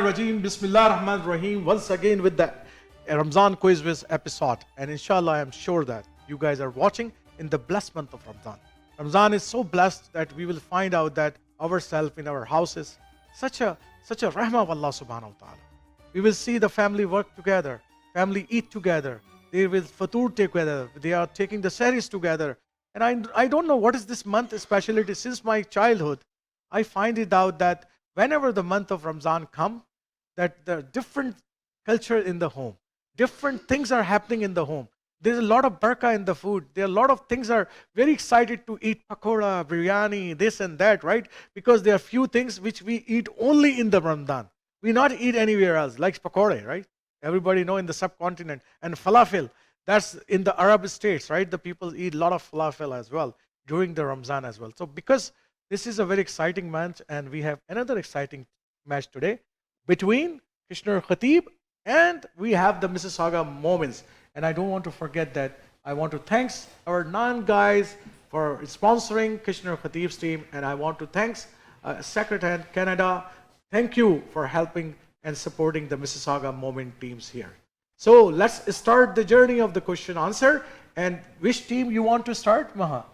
Rajim, Bismillah Rahman Rahim, once again with the Ramzan quiz with episode. And inshallah, I am sure that you guys are watching in the blessed month of Ramadan. Ramadan is so blessed that we will find out that ourselves in our houses, such a rahmah of Allah subhanahu wa ta'ala. We will see the family work together, family eat together, they will fatur together, they are taking the series together. And I don't know what is this month specialty. Since my childhood, I find it out that whenever the month of Ramzan come, that the different culture in the home, different things are happening in the home. There's a lot of barakah in the food. There are a lot of things are very excited to eat pakoda, biryani, this and that, right? Because there are few things which we eat only in the Ramadan. We not eat anywhere else, like pakoda, right? Everybody know in the subcontinent. And falafel, that's in the Arab states, right? The people eat a lot of falafel as well during the Ramzan as well. So because this is a very exciting match, and we have another exciting match today between Kishner Khateeb and we have the Mississauga Momins. And I don't want to forget that I want to thank our 9 guys for sponsoring Kishner Khateeb's team, and I want to thank Secretary Canada. Thank you for helping and supporting the Mississauga Moment teams here. So let's start the journey of the question answer. And which team you want to start, Maha?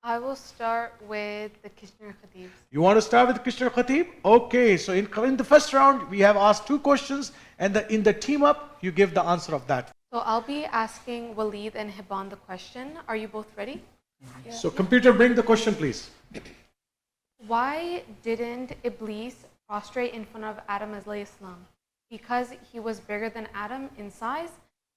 I will start with the Kishner Khateeb. You want to start with Kishner Khateeb? Okay, so in the first round, we have asked 2 questions, and in the team up, you give the answer of that. So I'll be asking Waleed and Hiban the question. Are you both ready? Yeah. So computer, bring the question, please. Why didn't Iblis prostrate in front of Adam alayhi salam? Because he was bigger than Adam in size?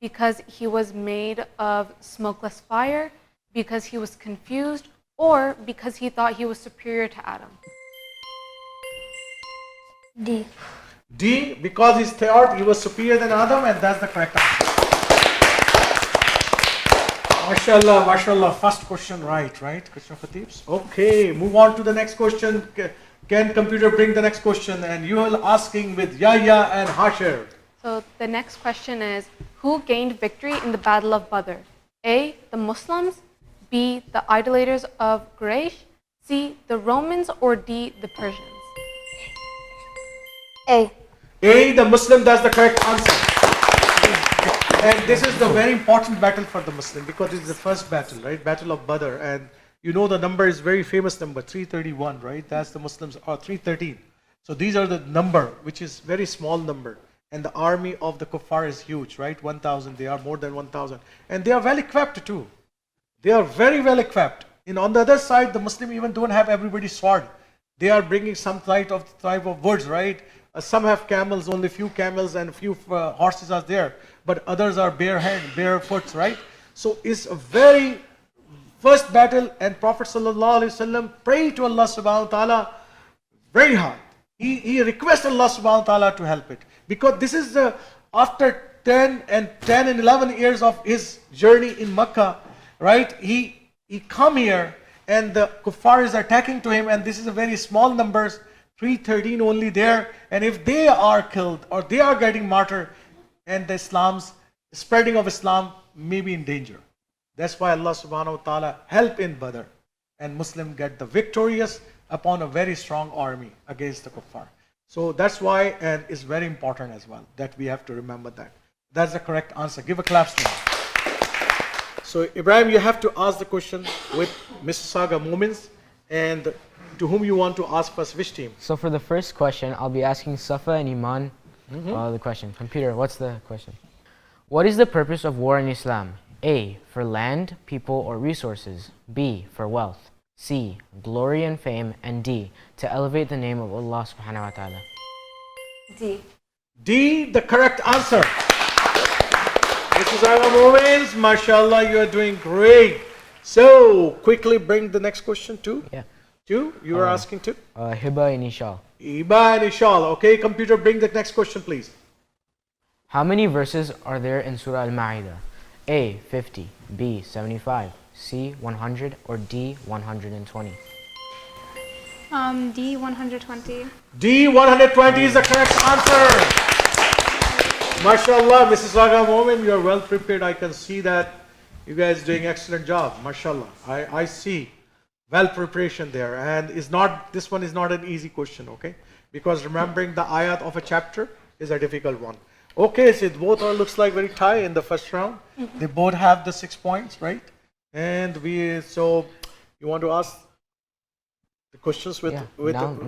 Because he was made of smokeless fire? Because he was confused? Or because he thought he was superior to Adam? D. D, because he thought he was superior than Adam, and that's the correct answer. MashaAllah, MashaAllah, first question right, Kishner Khateeb? Okay, move on to the next question. Can computer bring the next question? And you are asking with Yahya and Hashir. So the next question is, who gained victory in the Battle of Badr? A, the Muslims, B, the idolaters of Quraysh, C, the Romans, or D, the Persians? A. A, the Muslim, that's the correct answer. And this is the very important battle for the Muslim because it's the first battle, right? Battle of Badr. And you know the number is very famous number, 331, right? That's the Muslims, or 313. So these are the number, which is very small number. And the army of the Kuffar is huge, right? 1,000, they are more than 1,000. And they are well equipped too. They are very well equipped. And on the other side, the Muslim even don't have everybody's sword. They are bringing some type of woods, right? Some have camels, only few camels and few horses are there. But others are barefoot, right? So it's a very first battle, and Prophet ﷺ prayed to Allah subhanahu wa ta'ala very hard. He requested Allah subhanahu wa ta'ala to help it. Because this is after 10 and 11 years of his journey in Makkah, right? He come here and the kuffar is attacking to him, and this is a very small numbers, 313 only there. And if they are killed or they are getting martyred, and the spreading of Islam may be in danger. That's why Allah subhanahu wa ta'ala help in Badr, and Muslim get the victorious upon a very strong army against the kuffar. So that's why, and it's very important as well that we have to remember that. That's the correct answer. Give a clap to him. So Ibrahim, you have to ask the question with Mississauga Momins, and to whom you want to ask first, which team? So for the first question, I'll be asking Safa and Iman the question. Computer, what's the question? What is the purpose of war in Islam? A, for land, people, or resources. B, for wealth. C, glory and fame. And D, to elevate the name of Allah subhanahu wa ta'ala. D. D, the correct answer. Mississauga Momins, mashallah, you are doing great. So quickly bring the next question too. Yeah. Two, you are asking two? Hiba and Ishal. Iba and Ishal. Okay, computer, bring the next question, please. How many verses are there in Surah Al-Ma'idah? A, 50, B, 75, C, 100, or D, 120? D, 120. D, 120 is the correct answer. MashaAllah, Mississauga Moment, you are well prepared. I can see that you guys doing excellent job. MashaAllah. I see. Well preparation there, and this one is not an easy question, okay? Because remembering the ayat of a chapter is a difficult one. Okay, so it both are looks like very tie in the first round. They both have the 6 points, right? And so you want to ask the questions with now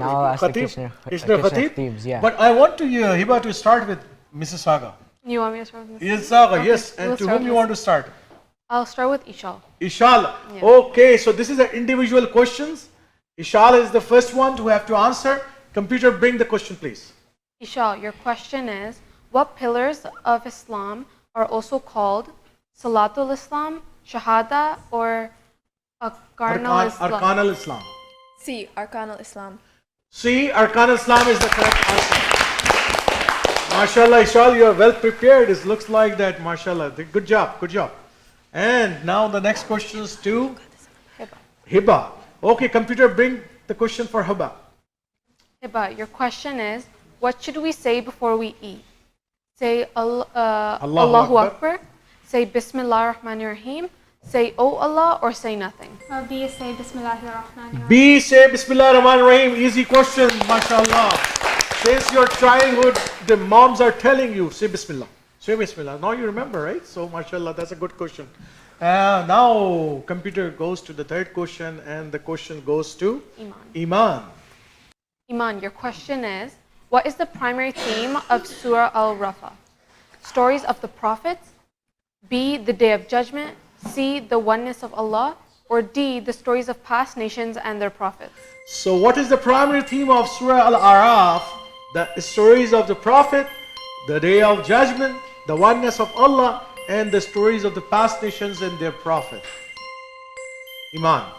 I'll ask the Khateeb? Kishner Khateeb? Khateebs, yeah. But I want to Hiba to start with Mississauga. You want me to start with this? Mississauga, Okay, yes. we'll And to start whom with you this. want to start? I'll start with Ishal. Ishal. Yeah. Okay, so this is an individual questions. Ishal is the first one to have to answer. Computer, bring the question, please. Ishal, your question is, what pillars of Islam are also called Salatul Islam, Shahada, or Arkanul Islam? Arkan al-Islam. C. Arkan al-Islam. C. Arkan al-Islam is the correct answer. MashaAllah, Ishal, you are well prepared. It looks like that, MashaAllah. Good job, good job. And now the next question is to Hiba. Okay, computer, bring the question for Hiba. Hiba, your question is, what should we say before we eat? Say Allahu Akbar. Say Bismillah ar-Rahman ar-Rahim. Say Oh Allah, or say nothing. B. Say Bismillahir Rahmanir Rahim. B. Say Bismillah ar-Rahman ar-Rahim. Easy question, MashaAllah. Since your childhood, the moms are telling you, say Bismillah. Say Bismillah. Now you remember, right? So, MashaAllah, that's a good question. Now, computer goes to the third question, and the question goes to Iman. Iman, your question is, what is the primary theme of Surah Al-Rafa? Stories of the prophets, B, the Day of Judgment, C, the oneness of Allah, or D, the stories of past nations and their prophets? So what is the primary theme of Surah Al-Araf? The stories of the Prophet, the Day of Judgment, the oneness of Allah, and the stories of the past nations and their prophet. Iman.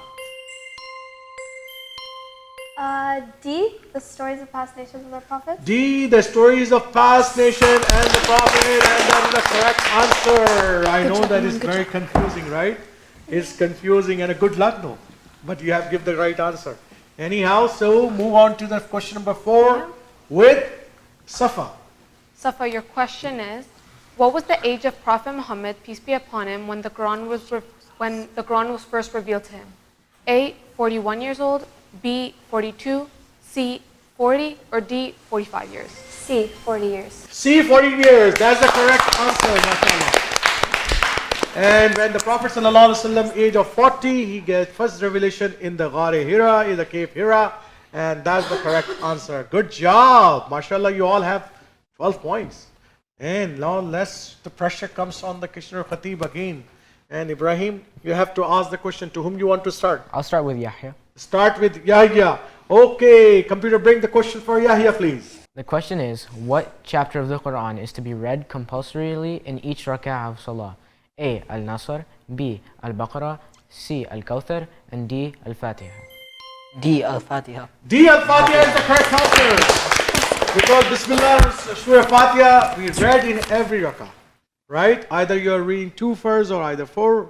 D. The stories of past nations and their prophets. D, the stories of past nation and the prophet, and that is the correct answer. I know that is very confusing, right? It's confusing, and a good luck though. But you have give the right answer. Anyhow, so move on to the question number 4 with Safa. Safa, your question is, what was the age of Prophet Muhammad, peace be upon him, when the Quran was first revealed to him? A, 41 years old, B, 42, C, 40, or D, 45 years? C. 40 years. C, 40 years. That's the correct answer, mashallah. And when the Prophet ﷺ age of 40, he gets first revelation in the Ghar Hira, in the cave Hira, and that's the correct answer. Good job, mashallah. You all have 12 points. And now the pressure comes on the Kishner Khateeb again. And Ibrahim, you have to ask the question, to whom you want to start? I'll start with Yahya. Start with Yahya. Okay, computer, bring the question for Yahya, please. The question is, what chapter of the Quran is to be read compulsorily in each rak'ah of Salah? A. Al-Nasr, B. Al-Baqarah, C. Al-Kawthar, and D. Al-Fatiha. D. Al-Fatiha. D. Al-Fatiha is the correct answer. Because Bismillah, Surah Fatiha, we read in every rak'ah. Right? Either you are reading 2 first or either 4.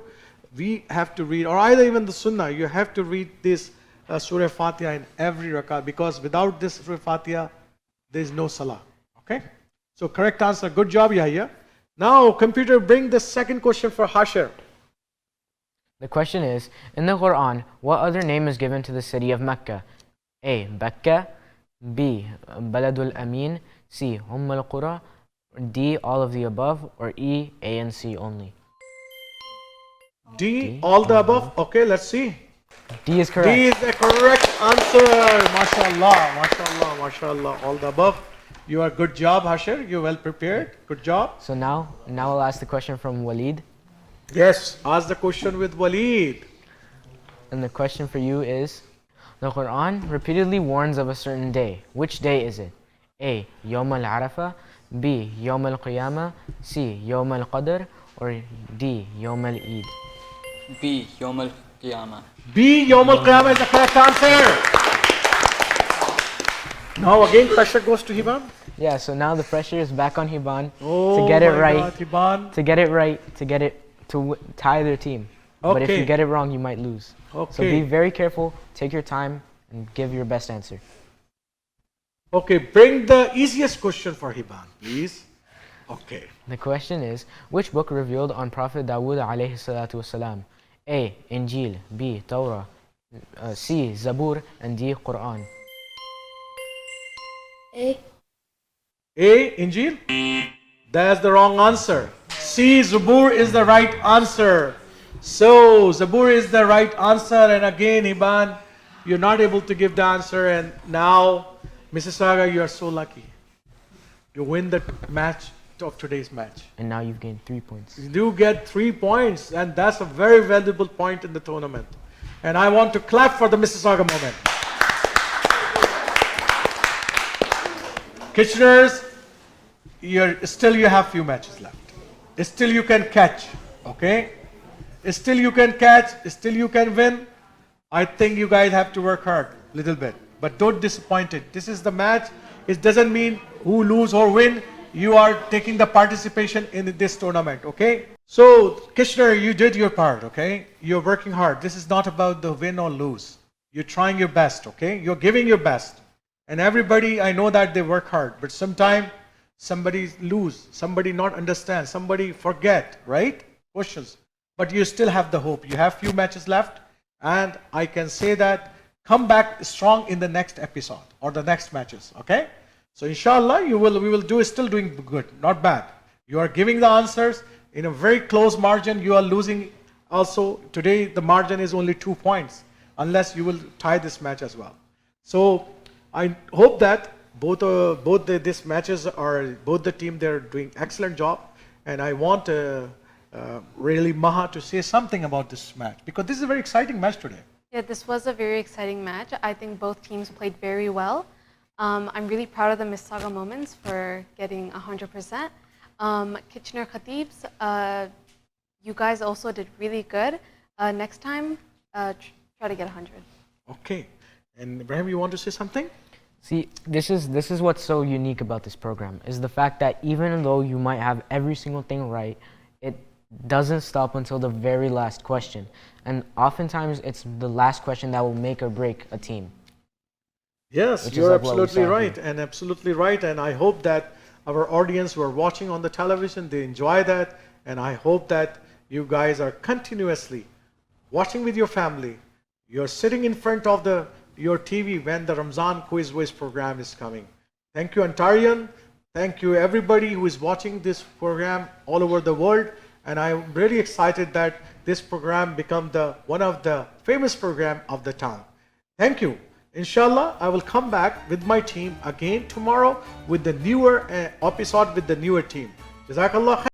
We have to read, or either even the Sunnah, you have to read this Surah Fatiha in every rak'ah, because without this Surah Fatiha, there is no Salah. Okay? So correct answer. Good job, Yahya. Now, computer, bring the second question for Hashir. The question is, in the Quran, what other name is given to the city of Mecca? A. Becca, B. Baladul Amin, C. Al-Qura, D. All of the above, or E. A and C only? D. All the above. Okay, let's see. D is correct. D is the correct answer. MashaAllah, MashaAllah, MashaAllah. All the above. You are good job, Hashir. You're well prepared. Good job. So now I'll ask the question from Walid. Yes, ask the question with Walid. And the question for you is, the Quran repeatedly warns of a certain day. Which day is it? A. Yawm al-Arafah, B. Yawm al-Qiyamah, C. Yawm al-Qadr, or D. Yawm al-Eid? B. Yawm al-Qiyamah. B. Yawm al-Qiyamah is the correct answer. Now again pressure goes to Hiban. Yeah, so now the pressure is back on Hiban Oh to get it my right. God, Hiban. To get it right, to tie their team. But if Okay. you get it wrong, you might lose. Okay. So be very careful, take your time, and give your best answer. Okay, bring the easiest question for Hiban, please. Okay. The question is, which book revealed on Prophet Dawood alayhi salatu wasalam? A. Injil, B. Torah, C. Zabur, and D. Quran. A. A. Injil? That's the wrong answer. C. Zabur is the right answer. So, Zabur is the right answer. And again, Iban, you're not able to give the answer. And now, Mississauga, you are so lucky. You win the match of today's match. And now you've gained 3 points. You do get 3 points, and that's a very valuable point in the tournament. And I want to clap for the Mississauga Moment. Kitcheners, you have few matches left. Still you can catch, okay? Still you can catch, still you can win. I think you guys have to work hard a little bit, but don't disappoint it. This is the match. It doesn't mean who lose or win. You are taking the participation in this tournament, okay? So, Kitchener, you did your part, okay? You're working hard. This is not about the win or lose. You're trying your best, okay? You're giving your best. And everybody, I know that they work hard, but sometimes somebody lose, somebody not understand, somebody forget, right? Questions. But you still have the hope. You have few matches left, and I can say that come back strong in the next episode or the next matches, okay? So inshallah, we will do still doing good, not bad. You are giving the answers in a very close margin. You are losing also. Today, the margin is only 2 points, unless you will tie this match as well. So I hope that both these matches are, both the team, they're doing excellent job. And I want really Maha to say something about this match, because this is a very exciting match today. Yeah, this was a very exciting match. I think both teams played very well. I'm really proud of the Mississauga Momins for getting 100%. Kitchener Khateebs, you guys also did really good. Next time, try to get 100. Okay. And Ibrahim, you want to say something? See, this is what's so unique about this program, is the fact that even though you might have every single thing right, it doesn't stop until the very last question. And oftentimes, it's the last question that will make or break a team. Yes, you're absolutely right, and absolutely right. And I hope that our audience who are watching on the television, they enjoy that. And I hope that you guys are continuously watching with your family. You're sitting in front of your TV when the Ramadan Quiz Voice program is coming. Thank you, Ontarian. Thank you, everybody who is watching this program all over the world. And I'm really excited that this program become one of the famous program of the town. Thank you. Inshallah, I will come back with my team again tomorrow with the newer episode with the newer team. Jazakallah khair.